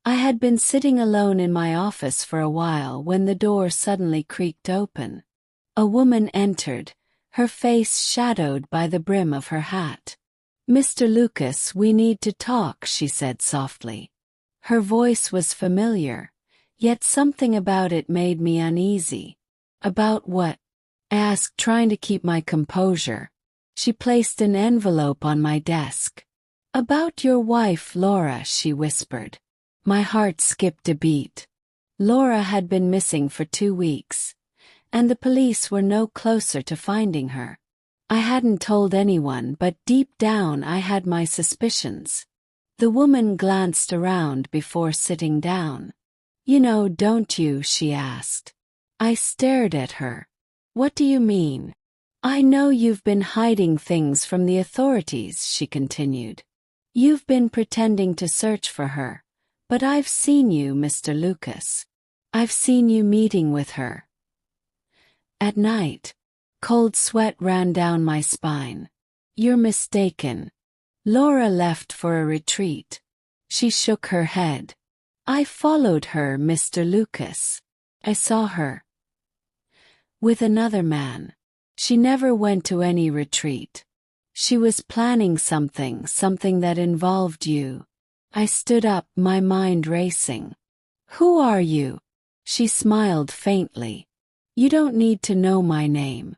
I had been sitting alone in my office for a while when the door suddenly creaked open. A woman entered, her face shadowed by the brim of her hat. "Mr. Lucas, we need to talk," she said softly. Her voice was familiar, yet something about it made me uneasy. "About what?" I asked, trying to keep my composure. She placed an envelope on my desk. "About your wife, Laura," she whispered. My heart skipped a beat. Laura had been missing for 2 weeks, and the police were no closer to finding her. I hadn't told anyone, but deep down I had my suspicions. The woman glanced around before sitting down. "You know, don't you?" she asked. I stared at her. "What do you mean?" "I know you've been hiding things from the authorities," she continued. "You've been pretending to search for her. But I've seen you, Mr. Lucas. I've seen you meeting with her. At night." Cold sweat ran down my spine. "You're mistaken. Laura left for a retreat." She shook her head. "I followed her, Mr. Lucas. I saw her with another man. She never went to any retreat. She was planning something that involved you." I stood up, my mind racing. "Who are you?" She smiled faintly. "You don't need to know my name.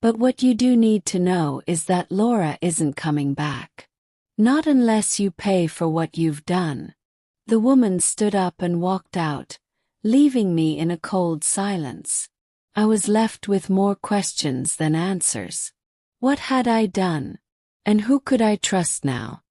But what you do need to know is that Laura isn't coming back. Not unless you pay for what you've done." The woman stood up and walked out, leaving me in a cold silence. I was left with more questions than answers. What had I done? And who could I trust now?